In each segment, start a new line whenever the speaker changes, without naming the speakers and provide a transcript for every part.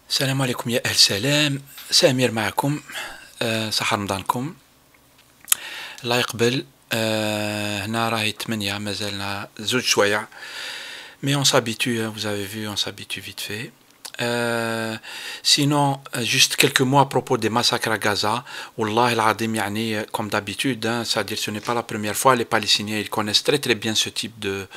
السلام عليكم يا أهل سلام. سامير معكم. صحة رمضانكم الله يقبل. هنا راهي 8 مازالنا زوج شوية. Mais on s'habitue, hein, vous avez vu, on s'habitue vite fait. Sinon, juste quelques mots à propos des massacres à Gaza. Wallah al-Adim, yani, comme d'habitude, hein, c'est-à-dire ce n'est pas la première fois, les Palestiniens ils connaissent très très bien ce type de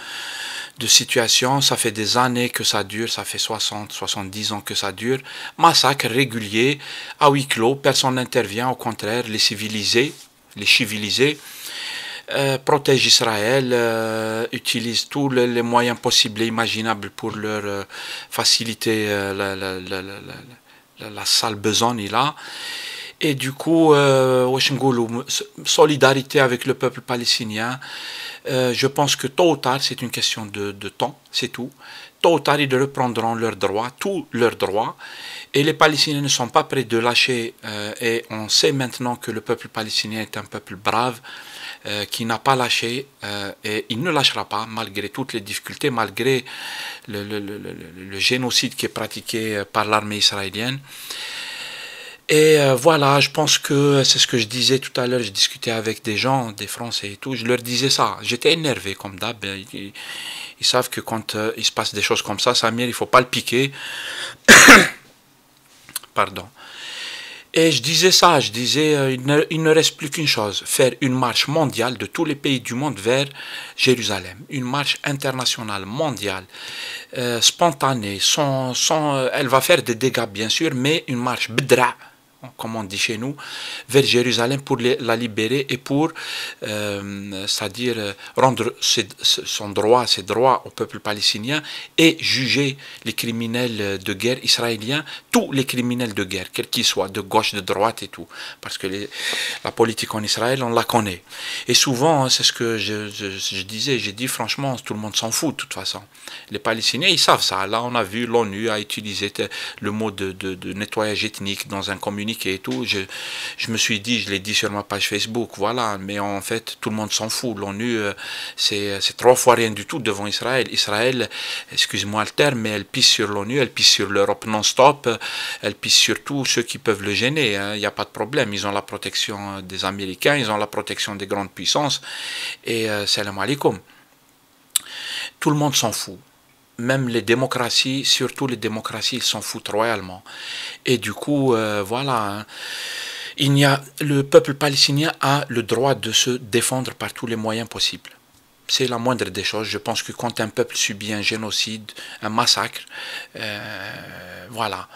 situation. Ça fait des années que ça dure, ça fait 60, 70 ans que ça dure. Massacres réguliers, à huis clos, personne n'intervient, au contraire, les civilisés, protègent Israël, utilisent tous les moyens possibles et imaginables pour leur faciliter la sale besogne là. Et du coup, solidarité avec le peuple palestinien. Je pense que tôt ou tard, c'est une question de temps, c'est tout. Tôt ou tard, ils reprendront leurs droits, tous leurs droits. Et les Palestiniens ne sont pas prêts de lâcher. Et on sait maintenant que le peuple palestinien est un peuple brave, qui n'a pas lâché. Et il ne lâchera pas, malgré toutes les difficultés, malgré le génocide qui est pratiqué par l'armée israélienne. Et voilà, je pense que c'est ce que je disais tout à l'heure, je discutais avec des gens, des Français et tout, je leur disais ça. J'étais énervé comme d'hab. Ils savent que quand il se passe des choses comme ça, Samir, il ne faut pas le piquer. Pardon. Et je disais ça, je disais, il ne reste plus qu'une chose, faire une marche mondiale de tous les pays du monde vers Jérusalem. Une marche internationale, mondiale, spontanée, elle va faire des dégâts bien sûr, mais une marche bidra, comme on dit chez nous, vers Jérusalem pour la libérer et pour, c'est-à-dire rendre ses droits au peuple palestinien et juger les criminels de guerre israéliens, tous les criminels de guerre, quels qu'ils soient, de gauche, de droite et tout. Parce que la politique en Israël, on la connaît. Et souvent, c'est ce que je disais, j'ai dit franchement, tout le monde s'en fout de toute façon. Les Palestiniens, ils savent ça. Là, on a vu l'ONU a utilisé le mot de nettoyage ethnique dans un communiqué et tout. Je me suis dit, je l'ai dit sur ma page Facebook, voilà, mais en fait, tout le monde s'en fout. L'ONU, c'est 3 fois rien du tout devant Israël. Israël, excuse-moi le terme, mais elle pisse sur l'ONU, elle pisse sur l'Europe non-stop, elle pisse sur tous ceux qui peuvent le gêner. Il n'y a pas de problème. Ils ont la protection des Américains, ils ont la protection des grandes puissances. Et salam alaikum. Tout le monde s'en fout. Même les démocraties, surtout les démocraties, ils s'en foutent royalement. Et du coup, voilà, hein, le peuple palestinien a le droit de se défendre par tous les moyens possibles. C'est la moindre des choses. Je pense que quand un peuple subit un génocide, un massacre, voilà.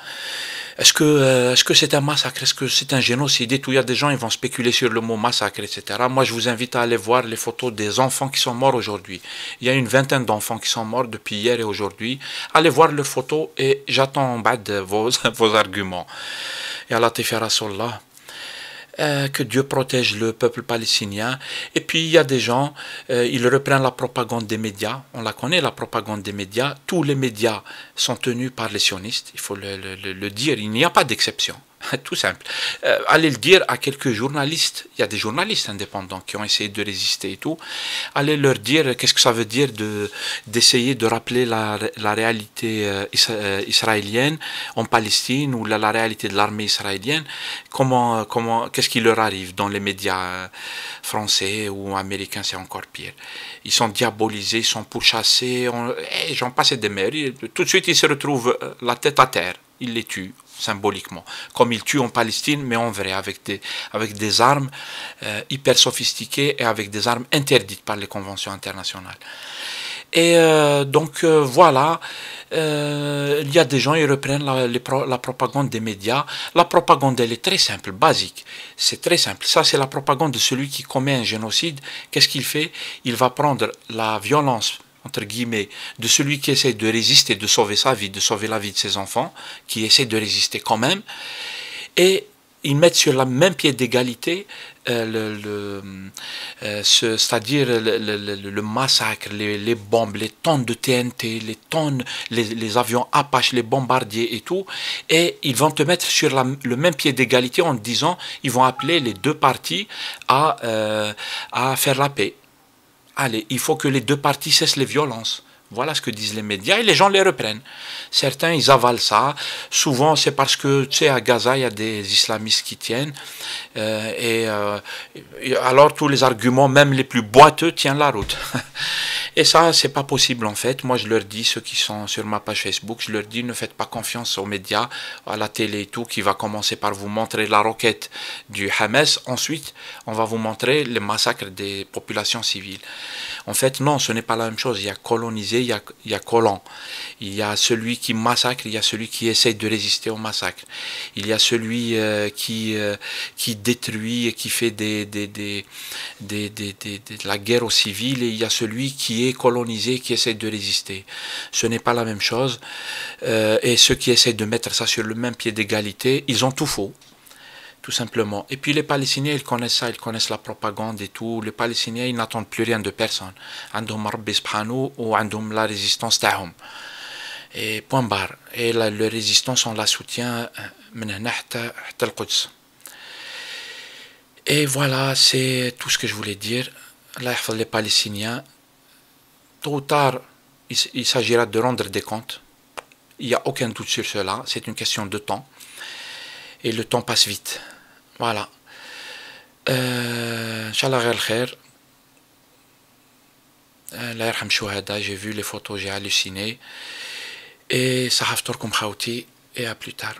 Est-ce que c'est un massacre? Est-ce que c'est un génocide? Et tout, il y a des gens, ils vont spéculer sur le mot massacre, etc. Moi, je vous invite à aller voir les photos des enfants qui sont morts aujourd'hui. Il y a une vingtaine d'enfants qui sont morts depuis hier et aujourd'hui. Allez voir leurs photos et j'attends en bas de vos arguments. Et Allah te fera Rasulallah. Que Dieu protège le peuple palestinien. Et puis il y a des gens, ils reprennent la propagande des médias. On la connaît, la propagande des médias. Tous les médias sont tenus par les sionistes, il faut le dire, il n'y a pas d'exception. Tout simple. Allez le dire à quelques journalistes, il y a des journalistes indépendants qui ont essayé de résister et tout, allez leur dire qu'est-ce que ça veut dire d'essayer de rappeler la réalité israélienne en Palestine ou la réalité de l'armée israélienne, qu'est-ce qui leur arrive dans les médias français ou américains, c'est encore pire. Ils sont diabolisés, ils sont pourchassés, j'en passe des mers, tout de suite ils se retrouvent la tête à terre, ils les tuent symboliquement, comme ils tuent en Palestine, mais en vrai, avec des armes hyper sophistiquées et avec des armes interdites par les conventions internationales. Et donc voilà, il y a des gens, ils reprennent la propagande des médias. La propagande, elle est très simple, basique. C'est très simple. Ça, c'est la propagande de celui qui commet un génocide. Qu'est-ce qu'il fait? Il va prendre la violence entre guillemets, de celui qui essaie de résister, de sauver sa vie, de sauver la vie de ses enfants, qui essaie de résister quand même, et ils mettent sur le même pied d'égalité c'est-à-dire le massacre, les bombes, les tonnes de TNT, les avions Apache, les bombardiers et tout, et ils vont te mettre sur le même pied d'égalité en disant, ils vont appeler les deux parties à faire la paix. Allez, il faut que les deux parties cessent les violences. Voilà ce que disent les médias et les gens les reprennent. Certains, ils avalent ça. Souvent, c'est parce que, tu sais, à Gaza, il y a des islamistes qui tiennent. Alors, tous les arguments, même les plus boiteux, tiennent la route. Et ça, c'est pas possible en fait. Moi, je leur dis, ceux qui sont sur ma page Facebook, je leur dis, ne faites pas confiance aux médias, à la télé et tout, qui va commencer par vous montrer la roquette du Hamas. Ensuite, on va vous montrer les massacres des populations civiles. En fait, non, ce n'est pas la même chose. Il y a colonisé, il y a colon. Il y a celui qui massacre, il y a celui qui essaye de résister au massacre. Il y a celui qui détruit et qui fait de la guerre aux civils, et il y a celui qui est colonisé, qui essaie de résister. Ce n'est pas la même chose. Et ceux qui essaient de mettre ça sur le même pied d'égalité, ils ont tout faux. Tout simplement. Et puis les Palestiniens, ils connaissent ça, ils connaissent la propagande et tout. Les Palestiniens, ils n'attendent plus rien de personne. عندهم ربي سبحانه وعندهم la résistance تاعهم. Et point barre. Et la résistance, on la soutient من هنا حتى القدس. Et voilà, c'est tout ce que je voulais dire. Allah yahfaz les Palestiniens. Tôt ou tard, il s'agira de rendre des comptes. Il n'y a aucun doute sur cela. C'est une question de temps. Et le temps passe vite. Voilà. Inch'Allah ghayr khair. Allah yarham shuhada. J'ai vu les photos, j'ai halluciné. Et ça haftorkum khawti. Et à plus tard.